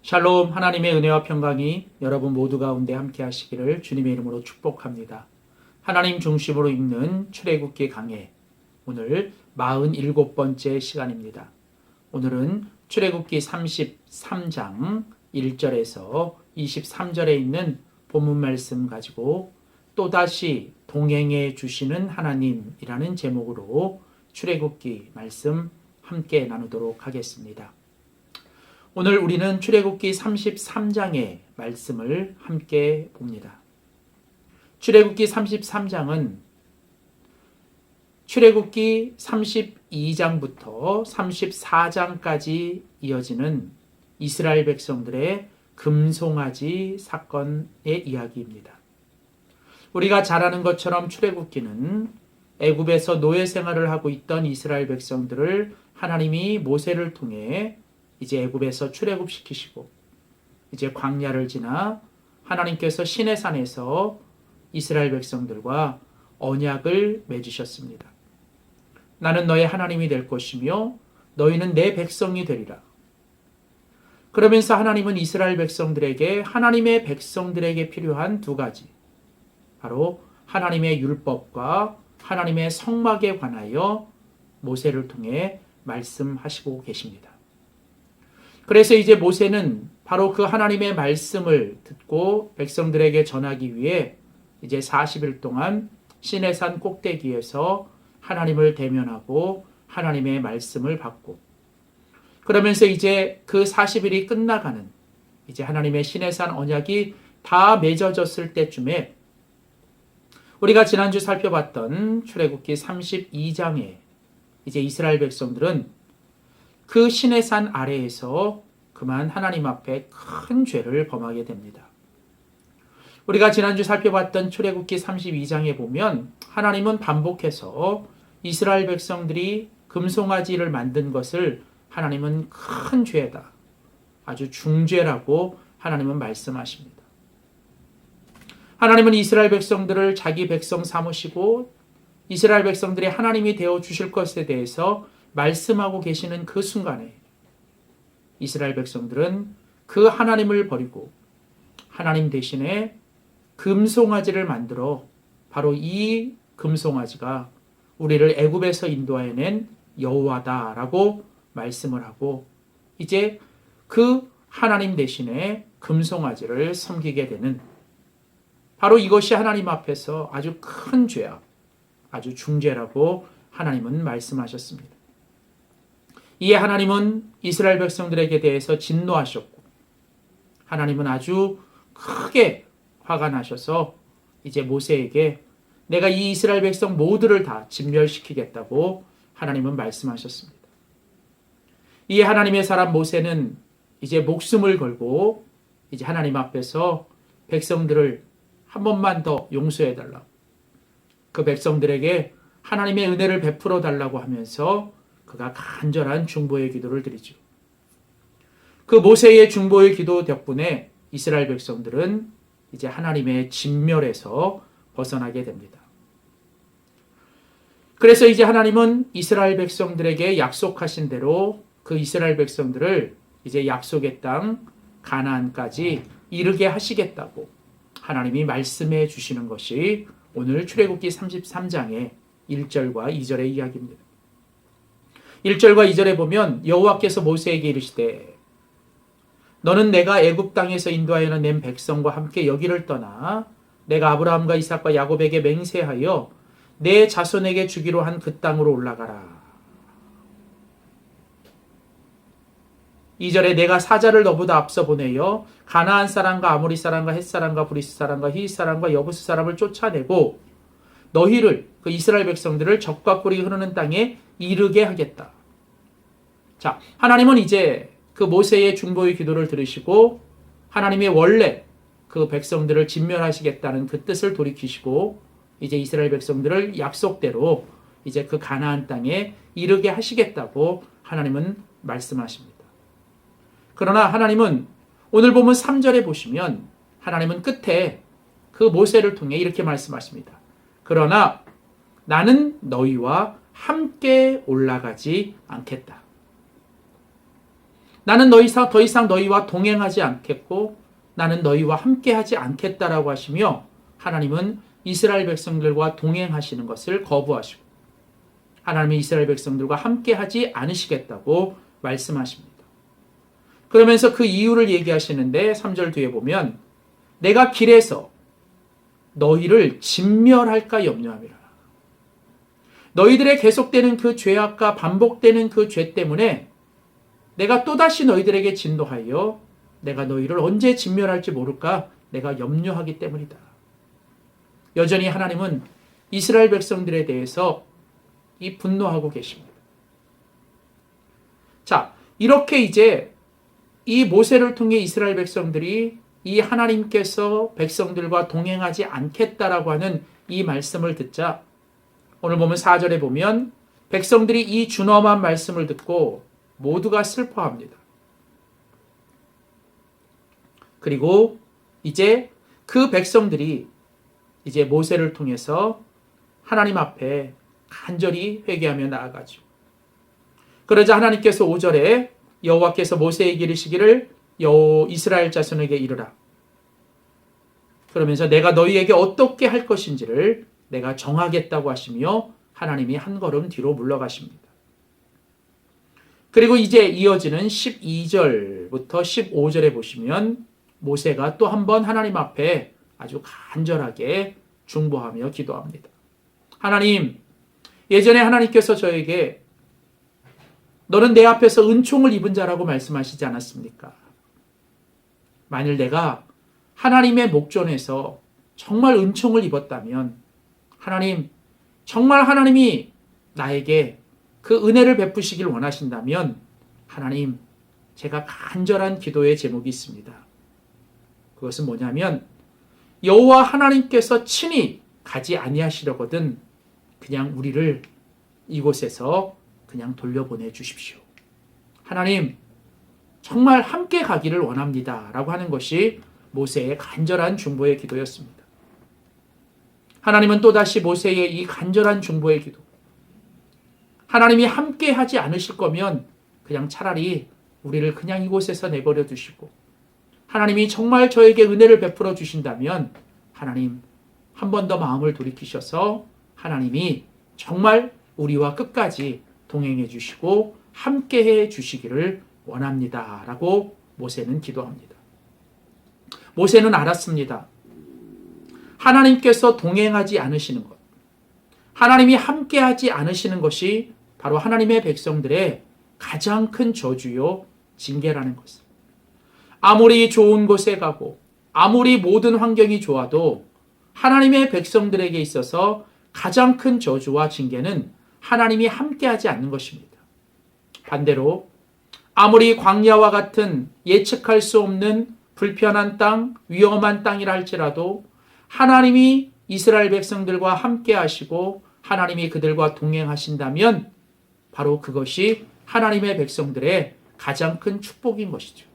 샬롬, 하나님의 은혜와 평강이 여러분 모두 가운데 함께 하시기를 주님의 이름으로 축복합니다. 하나님 중심으로 읽는 출애굽기 강해, 오늘 47번째 시간입니다. 오늘은 출애굽기 33장 1절에서 23절에 있는 본문 말씀 가지고 또다시 동행해 주시는 하나님이라는 제목으로 출애굽기 말씀 함께 나누도록 하겠습니다. 오늘 우리는 출애굽기 33장의 말씀을 함께 봅니다. 출애굽기 33장은 출애굽기 32장부터 34장까지 이어지는 이스라엘 백성들의 금송아지 사건의 이야기입니다. 우리가 잘 아는 것처럼 출애굽기는 애굽에서 노예 생활을 하고 있던 이스라엘 백성들을 하나님이 모세를 통해 이제 애굽에서 출애굽시키시고 이제 광야를 지나 하나님께서 시내산에서 이스라엘 백성들과 언약을 맺으셨습니다. 나는 너의 하나님이 될 것이며 너희는 내 백성이 되리라. 그러면서 하나님은 이스라엘 백성들에게 하나님의 백성들에게 필요한 두 가지, 바로 하나님의 율법과 하나님의 성막에 관하여 모세를 통해 말씀하시고 계십니다. 그래서 이제 모세는 바로 그 하나님의 말씀을 듣고 백성들에게 전하기 위해 이제 40일 동안 시내산 꼭대기에서 하나님을 대면하고 하나님의 말씀을 받고, 그러면서 이제 그 40일이 끝나가는 이제 하나님의 시내산 언약이 다 맺어졌을 때쯤에 우리가 지난주 살펴봤던 출애굽기 32장에 이제 이스라엘 백성들은 그 시내산 아래에서 그만 하나님 앞에 큰 죄를 범하게 됩니다. 우리가 지난주 살펴봤던 출애굽기 32장에 보면 하나님은 반복해서 이스라엘 백성들이 금송아지를 만든 것을 하나님은 큰 죄다, 아주 중죄라고 하나님은 말씀하십니다. 하나님은 이스라엘 백성들을 자기 백성 삼으시고 이스라엘 백성들이 하나님이 되어 주실 것에 대해서 말씀하고 계시는 그 순간에 이스라엘 백성들은 그 하나님을 버리고 하나님 대신에 금송아지를 만들어 바로 이 금송아지가 우리를 애굽에서 인도하여낸 여호와다라고 말씀을 하고 이제 그 하나님 대신에 금송아지를 섬기게 되는, 바로 이것이 하나님 앞에서 아주 큰 죄악, 아주 중죄라고 하나님은 말씀하셨습니다. 이에 하나님은 이스라엘 백성들에게 대해서 진노하셨고 하나님은 아주 크게 화가 나셔서 이제 모세에게 내가 이 이스라엘 백성 모두를 다 진멸시키겠다고 하나님은 말씀하셨습니다. 이에 하나님의 사람 모세는 이제 목숨을 걸고 이제 하나님 앞에서 백성들을 한 번만 더 용서해 달라고, 그 백성들에게 하나님의 은혜를 베풀어 달라고 하면서 그가 간절한 중보의 기도를 드리죠. 그 모세의 중보의 기도 덕분에 이스라엘 백성들은 이제 하나님의 진멸에서 벗어나게 됩니다. 그래서 이제 하나님은 이스라엘 백성들에게 약속하신 대로 그 이스라엘 백성들을 이제 약속의 땅 가나안까지 이르게 하시겠다고 하나님이 말씀해 주시는 것이 오늘 출애굽기 33장의 1절과 2절의 이야기입니다. 1절과 2절에 보면 여호와께서 모세에게 이르시되 너는 내가 애굽 땅에서 인도하여 낸 백성과 함께 여기를 떠나 내가 아브라함과 이삭과 야곱에게 맹세하여 내 자손에게 주기로 한 그 땅으로 올라가라. 2절에 내가 사자를 너보다 앞서 보내어 가나안 사람과 아모리 사람과 헷 사람과 브리스 사람과 히윗 사람과 여부스 사람을 쫓아내고 너희를, 그 이스라엘 백성들을 적과 꿀이 흐르는 땅에 이르게 하겠다. 자, 하나님은 이제 그 모세의 중보의 기도를 들으시고 하나님의 원래 그 백성들을 진멸하시겠다는 그 뜻을 돌이키시고 이제 이스라엘 백성들을 약속대로 이제 그 가나안 땅에 이르게 하시겠다고 하나님은 말씀하십니다. 그러나 하나님은 오늘 보면 3절에 보시면 하나님은 끝에 그 모세를 통해 이렇게 말씀하십니다. 그러나 나는 너희와 함께 올라가지 않겠다. 나는 더 이상 너희와 동행하지 않겠고 나는 너희와 함께하지 않겠다라고 하시며 하나님은 이스라엘 백성들과 동행하시는 것을 거부하시고 하나님은 이스라엘 백성들과 함께하지 않으시겠다고 말씀하십니다. 그러면서 그 이유를 얘기하시는데 3절 뒤에 보면 내가 길에서 너희를 진멸할까 염려함이라. 너희들의 계속되는 그 죄악과 반복되는 그 죄 때문에 내가 또다시 너희들에게 진노하여 내가 너희를 언제 진멸할지 모를까 내가 염려하기 때문이다. 여전히 하나님은 이스라엘 백성들에 대해서 이 분노하고 계십니다. 자, 이렇게 이제 이 모세를 통해 이스라엘 백성들이 이 하나님께서 백성들과 동행하지 않겠다라고 하는 이 말씀을 듣자 오늘 보면 4절에 보면 백성들이 이 준엄한 말씀을 듣고 모두가 슬퍼합니다. 그리고 이제 그 백성들이 이제 모세를 통해서 하나님 앞에 간절히 회개하며 나아가죠. 그러자 하나님께서 5절에 여호와께서 모세에게 이르시기를 이스라엘 자손에게 이르라. 그러면서 내가 너희에게 어떻게 할 것인지를 내가 정하겠다고 하시며 하나님이 한 걸음 뒤로 물러가십니다. 그리고 이제 이어지는 12절부터 15절에 보시면 모세가 또 한 번 하나님 앞에 아주 간절하게 중보하며 기도합니다. 하나님, 예전에 하나님께서 저에게 너는 내 앞에서 은총을 입은 자라고 말씀하시지 않았습니까? 만일 내가 하나님의 목전에서 정말 은총을 입었다면 하나님, 정말 하나님이 나에게 그 은혜를 베푸시길 원하신다면 하나님, 제가 간절한 기도의 제목이 있습니다. 그것은 뭐냐면 여호와 하나님께서 친히 가지 아니하시려거든 그냥 우리를 이곳에서 그냥 돌려보내 주십시오. 하나님, 정말 함께 가기를 원합니다. 라고 하는 것이 모세의 간절한 중보의 기도였습니다. 하나님은 또다시 모세의 이 간절한 중보의 기도, 하나님이 함께 하지 않으실 거면 그냥 차라리 우리를 그냥 이곳에서 내버려 두시고 하나님이 정말 저에게 은혜를 베풀어 주신다면 하나님 한 번 더 마음을 돌이키셔서 하나님이 정말 우리와 끝까지 동행해 주시고 함께해 주시기를 원합니다. 라고 모세는 기도합니다. 모세는 알았습니다. 하나님께서 동행하지 않으시는 것, 하나님이 함께하지 않으시는 것이 바로 하나님의 백성들의 가장 큰 저주요 징계라는 것을. 아무리 좋은 곳에 가고 아무리 모든 환경이 좋아도 하나님의 백성들에게 있어서 가장 큰 저주와 징계는 하나님이 함께하지 않는 것입니다. 반대로 아무리 광야와 같은 예측할 수 없는 불편한 땅, 위험한 땅이라 할지라도 하나님이 이스라엘 백성들과 함께 하시고 하나님이 그들과 동행하신다면 바로 그것이 하나님의 백성들의 가장 큰 축복인 것이죠.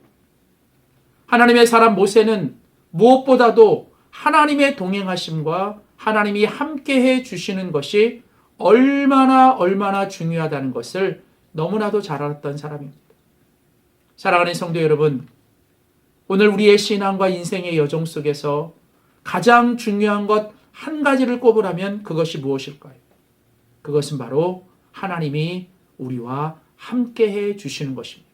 하나님의 사람 모세는 무엇보다도 하나님의 동행하심과 하나님이 함께해 주시는 것이 얼마나 중요하다는 것을 너무나도 잘 알았던 사람입니다. 사랑하는 성도 여러분, 오늘 우리의 신앙과 인생의 여정 속에서 가장 중요한 것 한 가지를 꼽으라면 그것이 무엇일까요? 그것은 바로 하나님이 우리와 함께해 주시는 것입니다.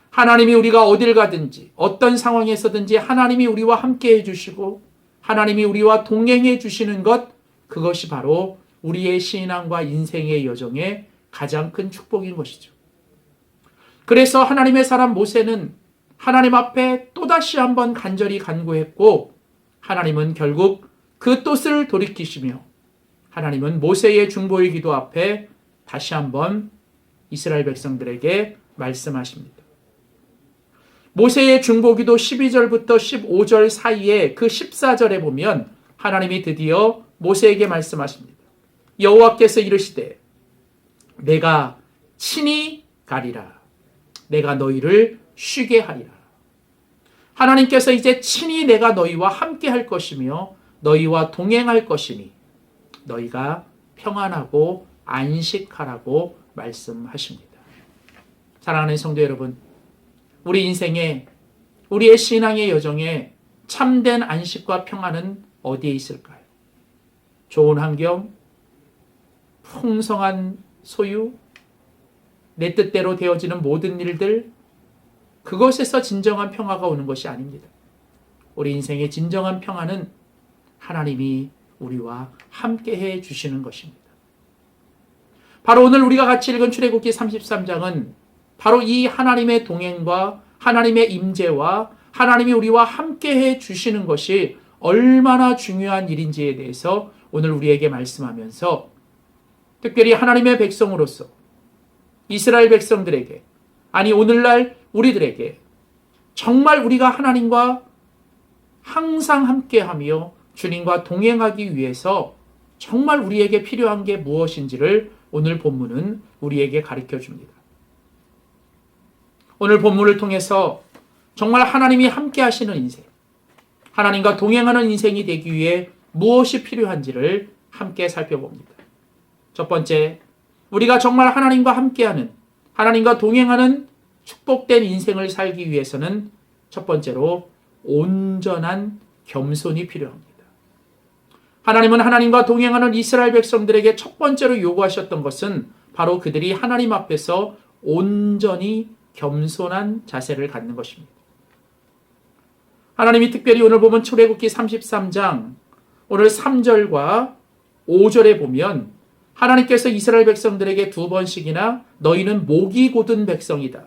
하나님이 우리가 어딜 가든지 어떤 상황에서든지 하나님이 우리와 함께해 주시고 하나님이 우리와 동행해 주시는 것, 그것이 바로 우리의 신앙과 인생의 여정의 가장 큰 축복인 것이죠. 그래서 하나님의 사람 모세는 하나님 앞에 또다시 한번 간절히 간구했고 하나님은 결국 그 뜻을 돌이키시며 하나님은 모세의 중보의 기도 앞에 다시 한번 이스라엘 백성들에게 말씀하십니다. 모세의 중보기도 12절부터 15절 사이에 그 14절에 보면 하나님이 드디어 모세에게 말씀하십니다. 여호와께서 이르시되 내가 친히 가리라. 내가 너희를 쉬게 하리라. 하나님께서 이제 친히 내가 너희와 함께 할 것이며 너희와 동행할 것이니 너희가 평안하고 안식하라고 말씀하십니다. 사랑하는 성도 여러분, 우리 인생에, 우리의 신앙의 여정에 참된 안식과 평안은 어디에 있을까요? 좋은 환경, 풍성한 소유, 내 뜻대로 되어지는 모든 일들, 그것에서 진정한 평화가 오는 것이 아닙니다. 우리 인생의 진정한 평화는 하나님이 우리와 함께해 주시는 것입니다. 바로 오늘 우리가 같이 읽은 출애굽기 33장은 바로 이 하나님의 동행과 하나님의 임재와 하나님이 우리와 함께해 주시는 것이 얼마나 중요한 일인지에 대해서 오늘 우리에게 말씀하면서 특별히 하나님의 백성으로서 이스라엘 백성들에게, 아니 오늘날 우리들에게 정말 우리가 하나님과 항상 함께하며 주님과 동행하기 위해서 정말 우리에게 필요한 게 무엇인지를 오늘 본문은 우리에게 가르쳐 줍니다. 오늘 본문을 통해서 정말 하나님이 함께 하시는 인생, 하나님과 동행하는 인생이 되기 위해 무엇이 필요한지를 함께 살펴봅니다. 첫 번째, 우리가 정말 하나님과 함께하는, 하나님과 동행하는 축복된 인생을 살기 위해서는 첫 번째로 온전한 겸손이 필요합니다. 하나님은 하나님과 동행하는 이스라엘 백성들에게 첫 번째로 요구하셨던 것은 바로 그들이 하나님 앞에서 온전히 겸손한 자세를 갖는 것입니다. 하나님이 특별히 오늘 보면 출애굽기 33장 오늘 3절과 5절에 보면 하나님께서 이스라엘 백성들에게 두 번씩이나 너희는 목이 곧은 백성이다.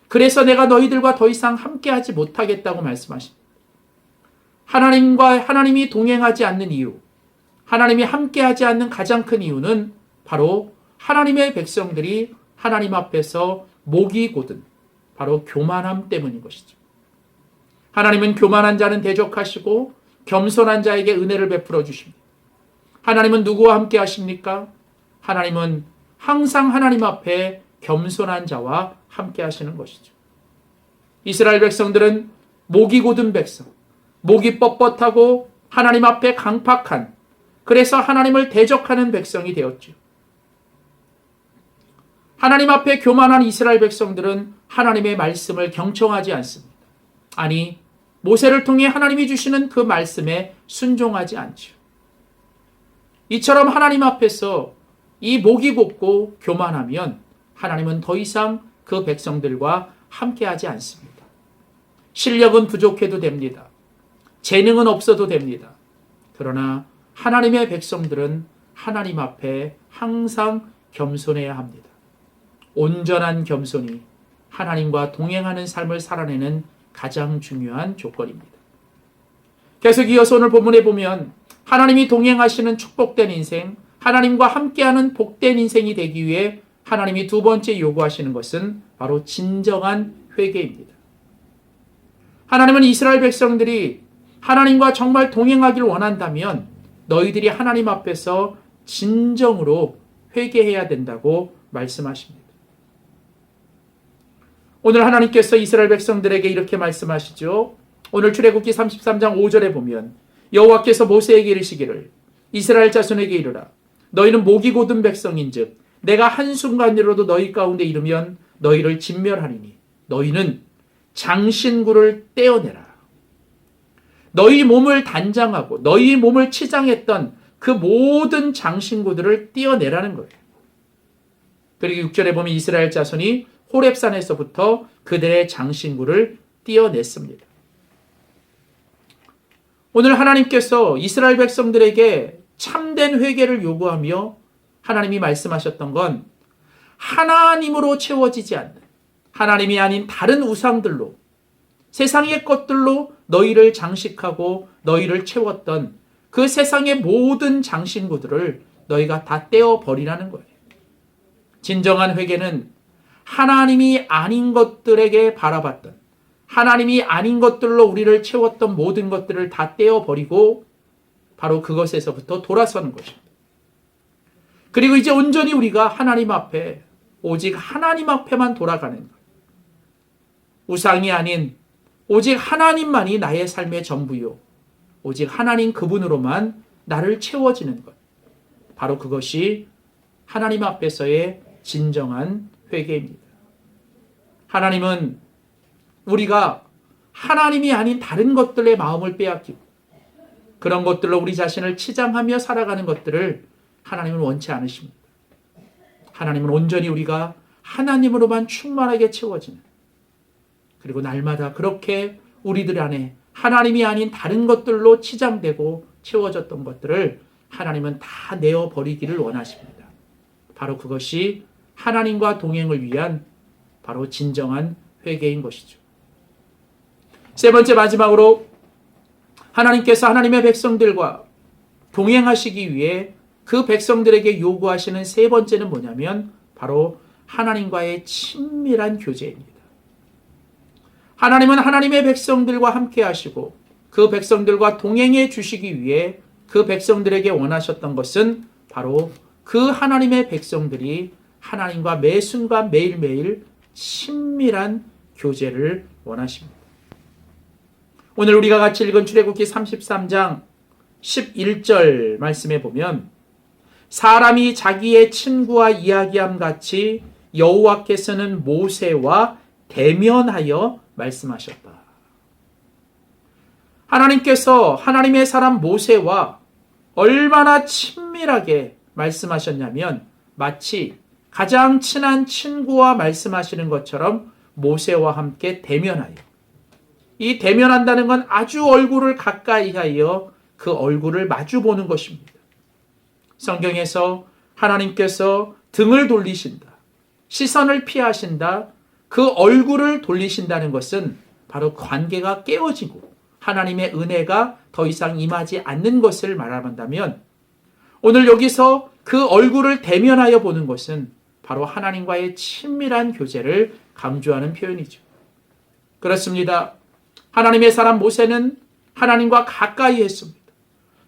그래서 내가 너희들과 더 이상 함께하지 못하겠다고 말씀하십니다. 하나님이 동행하지 않는 이유, 하나님이 함께하지 않는 가장 큰 이유는 바로 하나님의 백성들이 하나님 앞에서 목이 곧은 바로 교만함 때문인 것이죠. 하나님은 교만한 자는 대적하시고 겸손한 자에게 은혜를 베풀어 주십니다. 하나님은 누구와 함께 하십니까? 하나님은 항상 하나님 앞에 겸손한 자와 함께 하시는 것이죠. 이스라엘 백성들은 목이 곧은 백성, 목이 뻣뻣하고 하나님 앞에 강팍한, 그래서 하나님을 대적하는 백성이 되었죠. 하나님 앞에 교만한 이스라엘 백성들은 하나님의 말씀을 경청하지 않습니다. 아니, 모세를 통해 하나님이 주시는 그 말씀에 순종하지 않죠. 이처럼 하나님 앞에서 이 목이 곧고 교만하면 하나님은 더 이상 그 백성들과 함께하지 않습니다. 실력은 부족해도 됩니다. 재능은 없어도 됩니다. 그러나 하나님의 백성들은 하나님 앞에 항상 겸손해야 합니다. 온전한 겸손이 하나님과 동행하는 삶을 살아내는 가장 중요한 조건입니다. 계속 이어서 오늘 본문에 보면 하나님이 동행하시는 축복된 인생, 하나님과 함께하는 복된 인생이 되기 위해 하나님이 두 번째 요구하시는 것은 바로 진정한 회개입니다. 하나님은 이스라엘 백성들이 하나님과 정말 동행하길 원한다면 너희들이 하나님 앞에서 진정으로 회개해야 된다고 말씀하십니다. 오늘 하나님께서 이스라엘 백성들에게 이렇게 말씀하시죠. 오늘 출애굽기 33장 5절에 보면 여호와께서 모세에게 이르시기를 이스라엘 자손에게 이르라 너희는 목이 곧은 백성인즉 내가 한순간이라도 너희 가운데 이르면 너희를 진멸하리니 너희는 장신구를 떼어내라. 너희 몸을 단장하고 너희 몸을 치장했던 그 모든 장신구들을 떼어내라는 거예요. 그리고 6절에 보면 이스라엘 자손이 호렙산에서부터 그들의 장신구를 떼어냈습니다. 오늘 하나님께서 이스라엘 백성들에게 참된 회개를 요구하며 하나님이 말씀하셨던 건 하나님으로 채워지지 않는, 하나님이 아닌 다른 우상들로, 세상의 것들로 너희를 장식하고 너희를 채웠던 그 세상의 모든 장신구들을 너희가 다 떼어버리라는 거예요. 진정한 회개는 하나님이 아닌 것들에게 바라봤던, 하나님이 아닌 것들로 우리를 채웠던 모든 것들을 다 떼어버리고 바로 그것에서부터 돌아서는 것입니다. 그리고 이제 온전히 우리가 하나님 앞에, 오직 하나님 앞에만 돌아가는 것. 우상이 아닌 오직 하나님만이 나의 삶의 전부요. 오직 하나님 그분으로만 나를 채워지는 것. 바로 그것이 하나님 앞에서의 진정한 회개입니다. 하나님은 우리가 하나님이 아닌 다른 것들의 마음을 빼앗기고 그런 것들로 우리 자신을 치장하며 살아가는 것들을 하나님은 원치 않으십니다. 하나님은 온전히 우리가 하나님으로만 충만하게 채워지는, 그리고 날마다 그렇게 우리들 안에 하나님이 아닌 다른 것들로 치장되고 채워졌던 것들을 하나님은 다 내어버리기를 원하십니다. 바로 그것이 하나님과 동행을 위한 바로 진정한 회개인 것이죠. 세 번째, 마지막으로 하나님께서 하나님의 백성들과 동행하시기 위해 그 백성들에게 요구하시는 세 번째는 뭐냐면 바로 하나님과의 친밀한 교제입니다. 하나님은 하나님의 백성들과 함께 하시고 그 백성들과 동행해 주시기 위해 그 백성들에게 원하셨던 것은 바로 그 하나님의 백성들이 하나님과 매 순간 매일매일 친밀한 교제를 원하십니다. 오늘 우리가 같이 읽은 출애굽기 33장 11절 말씀에 보면 사람이 자기의 친구와 이야기함 같이 여호와께서는 모세와 대면하여 말씀하셨다. 하나님께서 하나님의 사람 모세와 얼마나 친밀하게 말씀하셨냐면 마치 가장 친한 친구와 말씀하시는 것처럼 모세와 함께 대면하여, 이 대면한다는 건 아주 얼굴을 가까이 하여 그 얼굴을 마주 보는 것입니다. 성경에서 하나님께서 등을 돌리신다, 시선을 피하신다, 그 얼굴을 돌리신다는 것은 바로 관계가 깨어지고 하나님의 은혜가 더 이상 임하지 않는 것을 말한다면, 오늘 여기서 그 얼굴을 대면하여 보는 것은 바로 하나님과의 친밀한 교제를 강조하는 표현이죠. 그렇습니다. 하나님의 사람 모세는 하나님과 가까이 했습니다.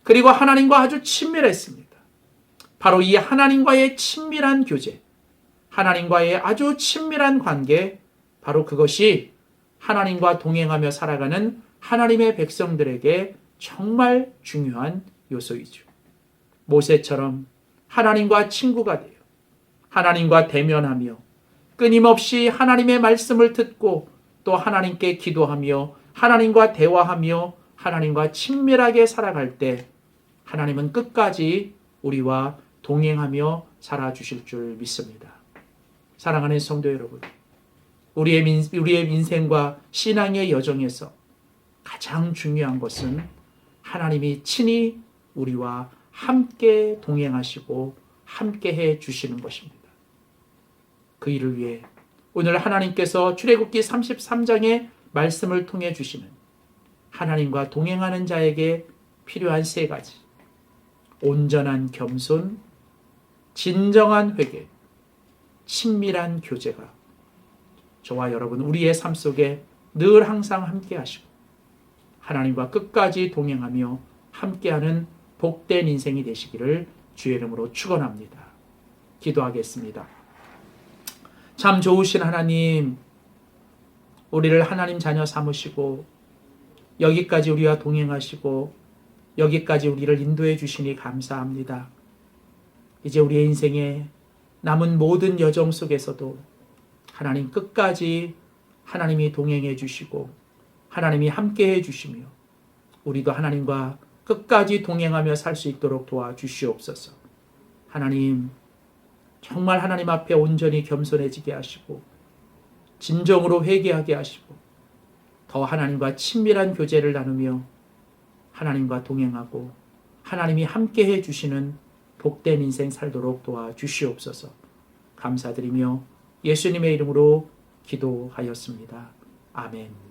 그리고 하나님과 아주 친밀했습니다. 바로 이 하나님과의 친밀한 교제, 하나님과의 아주 친밀한 관계, 바로 그것이 하나님과 동행하며 살아가는 하나님의 백성들에게 정말 중요한 요소이죠. 모세처럼 하나님과 친구가 되어 하나님과 대면하며 끊임없이 하나님의 말씀을 듣고 또 하나님께 기도하며 하나님과 대화하며 하나님과 친밀하게 살아갈 때 하나님은 끝까지 우리와 동행하며 살아주실 줄 믿습니다. 사랑하는 성도 여러분, 우리의 인생과 신앙의 여정에서 가장 중요한 것은 하나님이 친히 우리와 함께 동행하시고 함께 해 주시는 것입니다. 그 일을 위해 오늘 하나님께서 출애굽기 33장의 말씀을 통해 주시는 하나님과 동행하는 자에게 필요한 세 가지: 온전한 겸손, 진정한 회개, 친밀한 교제가 저와 여러분 우리의 삶 속에 늘 항상 함께 하시고 하나님과 끝까지 동행하며 함께하는 복된 인생이 되시기를 주의 이름으로 축원합니다. 기도하겠습니다. 참 좋으신 하나님, 우리를 하나님 자녀 삼으시고 여기까지 우리와 동행하시고 여기까지 우리를 인도해 주시니 감사합니다. 이제 우리의 인생에 남은 모든 여정 속에서도 하나님 끝까지 하나님이 동행해 주시고 하나님이 함께해 주시며 우리도 하나님과 끝까지 동행하며 살 수 있도록 도와주시옵소서. 하나님, 정말 하나님 앞에 온전히 겸손해지게 하시고 진정으로 회개하게 하시고 더 하나님과 친밀한 교제를 나누며 하나님과 동행하고 하나님이 함께해 주시는 복된 인생 살도록 도와주시옵소서. 감사드리며 예수님의 이름으로 기도하였습니다. 아멘.